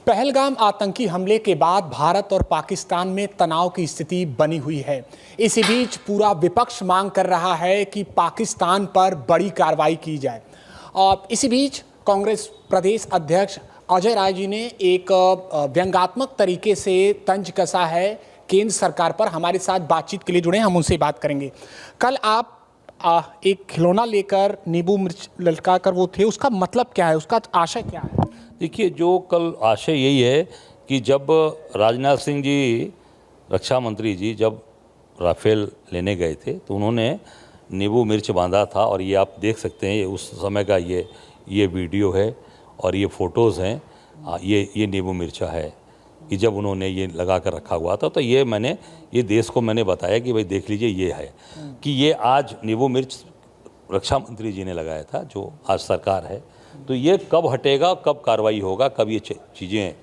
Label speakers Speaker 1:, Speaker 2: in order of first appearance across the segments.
Speaker 1: पहलगाम आतंकी हमले के बाद भारत और पाकिस्तान में तनाव की स्थिति बनी हुई है। इसी बीच पूरा विपक्ष मांग कर रहा है कि पाकिस्तान पर बड़ी कार्रवाई की जाए। और इसी बीच कांग्रेस प्रदेश अध्यक्ष अजय राय जी ने एक व्यंग्यात्मक तरीके से तंज कसा है केंद्र सरकार पर। हमारे साथ बातचीत के लिए जुड़े हैं, हम उनसे बात करेंगे। कल आप एक खिलौना लेकर नींबू मिर्च लटका कर वो थे, उसका मतलब क्या है, उसका आशय क्या है?
Speaker 2: देखिए, जो कल आशय यही है कि जब राजनाथ सिंह जी, रक्षा मंत्री जी, जब राफेल लेने गए थे तो उन्होंने नींबू मिर्च बांधा था। और ये आप देख सकते हैं, ये उस समय का ये वीडियो है और ये फ़ोटोज़ हैं। ये नींबू मिर्चा है कि जब उन्होंने ये लगा कर रखा हुआ था, तो ये देश को मैंने बताया कि भाई देख लीजिए, ये है कि ये आज नींबू मिर्च रक्षा मंत्री जी ने लगाया था, जो आज सरकार है। तो ये कब हटेगा, कब कार्रवाई होगा, कब ये चीज़ें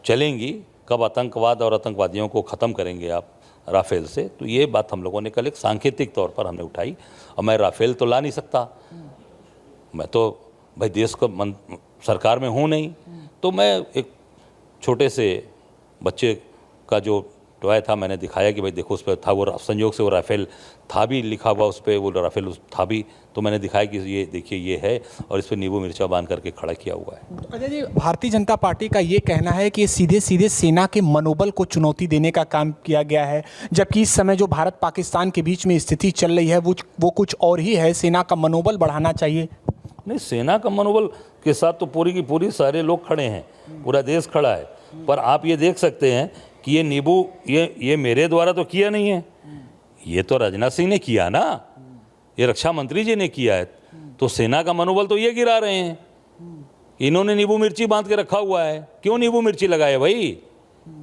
Speaker 2: चलेंगी, कब आतंकवाद और आतंकवादियों को ख़त्म करेंगे आप राफेल से, तो ये बात हम लोगों ने कल एक सांकेतिक तौर पर हमने उठाई। और मैं राफेल तो ला नहीं सकता, मैं तो भाई देश को सरकार में हूँ नहीं, तो मैं एक छोटे से बच्चे का जो टॉय था मैंने दिखाया कि भाई देखो, उस पर था वो संयोग से वो राफेल था भी लिखा हुआ, उस पर वो राफेल था भी, तो मैंने दिखाया कि ये देखिए ये है, और इस पर नींबू मिर्चा बांध करके खड़ा किया हुआ है।
Speaker 1: अजय जी, भारतीय जनता पार्टी का ये कहना है कि सीधे सीधे सेना के मनोबल को चुनौती देने का काम किया गया है, जबकि इस समय जो भारत पाकिस्तान के बीच में स्थिति चल रही है वो कुछ और ही है। सेना का मनोबल बढ़ाना चाहिए।
Speaker 2: नहीं, सेना का मनोबल के साथ तो पूरी की पूरी सारे लोग खड़े हैं, पूरा देश खड़ा है। पर आप ये देख सकते हैं कि ये नींबू ये मेरे द्वारा तो किया नहीं है, ये तो राजनाथ सिंह ने किया ना, ये रक्षा मंत्री जी ने किया है। तो सेना का मनोबल तो ये गिरा रहे हैं, इन्होंने नींबू मिर्ची बांध के रखा हुआ है। क्यों नींबू मिर्ची लगाया भाई?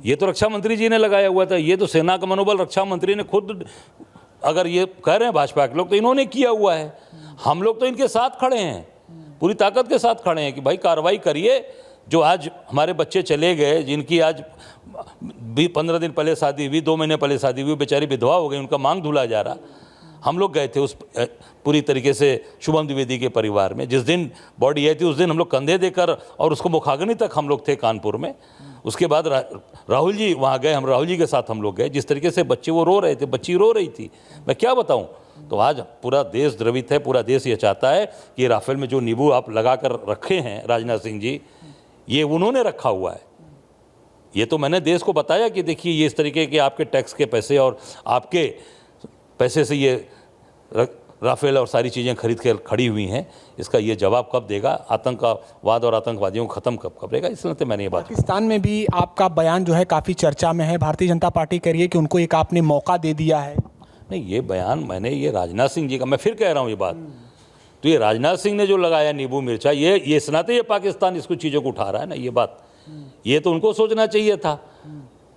Speaker 2: ये तो रक्षा मंत्री जी ने लगाया हुआ था। ये तो सेना का मनोबल रक्षा मंत्री ने खुद, अगर ये कह रहे हैं भाजपा के लोग, तो इन्होंने किया हुआ है। हम लोग तो इनके साथ खड़े हैं, पूरी ताकत के साथ खड़े हैं कि भाई कार्रवाई करिए। जो आज हमारे बच्चे चले गए, जिनकी आज भी 15 दिन पहले शादी हुई, 2 महीने पहले शादी हुई, बेचारी विधवा हो गई, उनका मांग धुला जा रहा। हम लोग गए थे उस पूरी तरीके से शुभम द्विवेदी के परिवार में। जिस दिन बॉडी आई थी उस दिन हम लोग कंधे देकर और उसको मुखाग्नि तक हम लोग थे कानपुर में। उसके बाद राहुल जी वहाँ गए, हम राहुल जी के साथ हम लोग गए। जिस तरीके से बच्चे वो रो रहे थे, बच्ची रो रही थी, मैं क्या बताऊँ। तो आज पूरा देश द्रवित है, पूरा देश ये चाहता है कि राफेल में जो नींबू आप लगा कर रखे हैं राजनाथ सिंह जी, ये उन्होंने रखा हुआ है। ये तो मैंने देश को बताया कि देखिए, ये इस तरीके के आपके टैक्स के पैसे और आपके पैसे से ये राफेल और सारी चीज़ें खरीद कर खड़ी हुई हैं। इसका ये जवाब कब देगा, आतंकवाद और आतंकवादियों को ख़त्म कब करेगा? इसलिए तो मैंने ये बात।
Speaker 1: पाकिस्तान में भी आपका बयान जो है काफ़ी चर्चा में है। भारतीय जनता पार्टी कह रही है कि उनको एक आपने मौका दे दिया है।
Speaker 2: नहीं, ये बयान मैंने, ये राजनाथ सिंह जी का, मैं फिर कह रहा हूँ ये बात, तो ये राजनाथ सिंह ने जो लगाया नींबू मिर्चा, ये इस नाते ये पाकिस्तान इसको चीज़ों को उठा रहा है ना, ये बात, ये तो उनको सोचना चाहिए था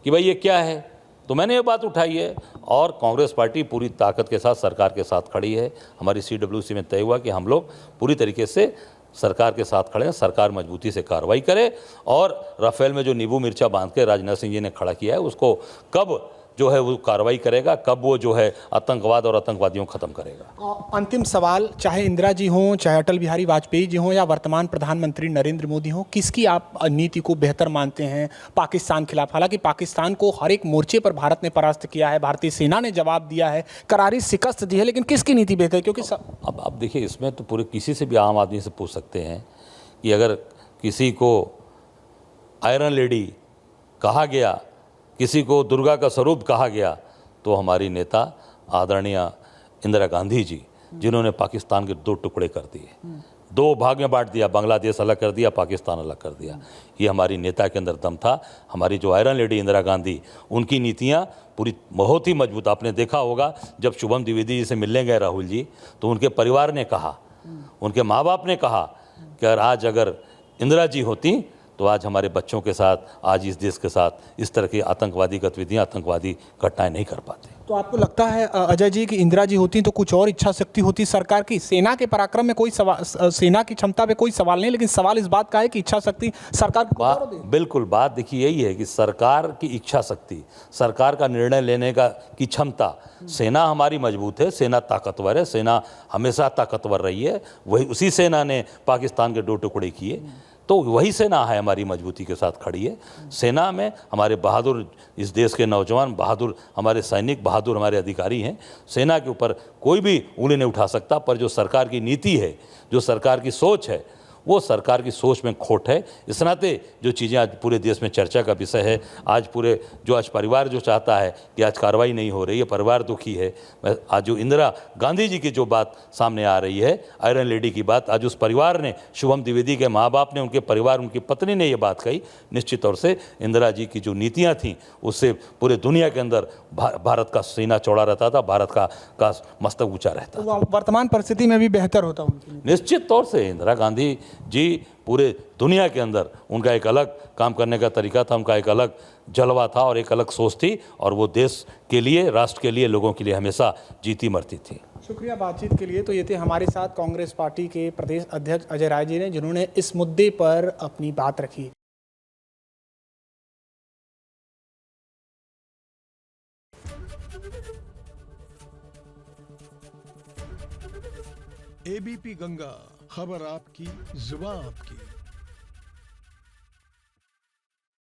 Speaker 2: कि भाई ये क्या है। तो मैंने ये बात उठाई है और कांग्रेस पार्टी पूरी ताकत के साथ सरकार के साथ खड़ी है। हमारी CWC में तय हुआ कि हम लोग पूरी तरीके से सरकार के साथ खड़े हैं, सरकार मजबूती से कार्रवाई करे। और राफेल में जो नींबू मिर्चा बांध के राजनाथ सिंह जी ने खड़ा किया है, उसको कब जो है वो कार्रवाई करेगा, कब वो जो है आतंकवाद और आतंकवादियों को खत्म करेगा।
Speaker 1: अंतिम सवाल, चाहे इंदिरा जी हों, चाहे अटल बिहारी वाजपेयी जी हों, या वर्तमान प्रधानमंत्री नरेंद्र मोदी हों, किसकी आप नीति को बेहतर मानते हैं पाकिस्तान खिलाफ? हालांकि पाकिस्तान को हर एक मोर्चे पर भारत ने परास्त किया है, भारतीय सेना ने जवाब दिया है, करारी शिकस्त दी है, लेकिन किसकी नीति बेहतर है? क्योंकि
Speaker 2: अब आप देखिए, इसमें तो पूरे किसी से भी आम आदमी से पूछ सकते हैं कि अगर किसी को आयरन लेडी कहा गया, किसी को दुर्गा का स्वरूप कहा गया, तो हमारी नेता आदरणीय इंदिरा गांधी जी, जिन्होंने पाकिस्तान के 2 टुकड़े कर दिए, 2 भाग में बांट दिया, बांग्लादेश अलग कर दिया, पाकिस्तान अलग कर दिया। ये हमारी नेता के अंदर दम था। हमारी जो आयरन लेडी इंदिरा गांधी, उनकी नीतियाँ पूरी बहुत ही मजबूत। आपने देखा होगा जब शुभम द्विवेदी जी से मिलने गए राहुल जी, तो उनके परिवार ने कहा, उनके माँ बाप ने कहा कि अगर इंदिरा जी होती तो आज हमारे बच्चों के साथ, आज इस देश के साथ इस तरह की आतंकवादी गतिविधियाँ, आतंकवादी घटनाएं नहीं कर पाते।
Speaker 1: तो आपको लगता है अजय जी कि इंदिरा जी होती तो कुछ और इच्छा शक्ति होती सरकार की? सेना के पराक्रम में कोई सवाल, सेना की क्षमता पे कोई सवाल नहीं, लेकिन सवाल इस बात का है कि इच्छा शक्ति सरकार को
Speaker 2: बिल्कुल बात देखिए यही है कि सरकार की इच्छा शक्ति, सरकार का निर्णय लेने की क्षमता, सेना हमारी मजबूत है, सेना ताकतवर है, सेना हमेशा ताकतवर रही है। वही उसी सेना ने पाकिस्तान के 2 टुकड़े किए। तो वही सेना है हमारी मजबूती के साथ खड़ी है। सेना में हमारे बहादुर, इस देश के नौजवान बहादुर, हमारे सैनिक बहादुर, हमारे अधिकारी हैं। सेना के ऊपर कोई भी उंगली नहीं उठा सकता, पर जो सरकार की नीति है, जो सरकार की सोच है, वो सरकार की सोच में खोट है। इस नाते जो चीज़ें आज पूरे देश में चर्चा का विषय है, आज पूरे जो आज परिवार जो चाहता है कि आज कार्रवाई नहीं हो रही है, परिवार दुखी है। आज जो इंदिरा गांधी जी की जो बात सामने आ रही है, आयरन लेडी की बात, आज उस परिवार ने, शुभम द्विवेदी के माँ बाप ने, उनके परिवार, उनकी पत्नी ने ये बात कही। निश्चित तौर से इंदिरा जी की जो नीतियाँ थीं, उससे पूरे दुनिया के अंदर भारत का सीना चौड़ा रहता था, भारत का मस्तक ऊँचा रहता था।
Speaker 1: वर्तमान परिस्थिति में भी बेहतर होता उनकी।
Speaker 2: निश्चित तौर से इंदिरा गांधी जी पूरे दुनिया के अंदर, उनका एक अलग काम करने का तरीका था, उनका एक अलग जलवा था और एक अलग सोच थी, और वो देश के लिए, राष्ट्र के लिए, लोगों के लिए हमेशा जीती मरती थी।
Speaker 1: शुक्रिया बातचीत के लिए। तो ये थे हमारे साथ कांग्रेस पार्टी के प्रदेश अध्यक्ष अजय राय जी ने, जिन्होंने इस मुद्दे पर अपनी बात रखी।
Speaker 3: एबीपी गंगा, खबर आपकी, जुबान आपकी।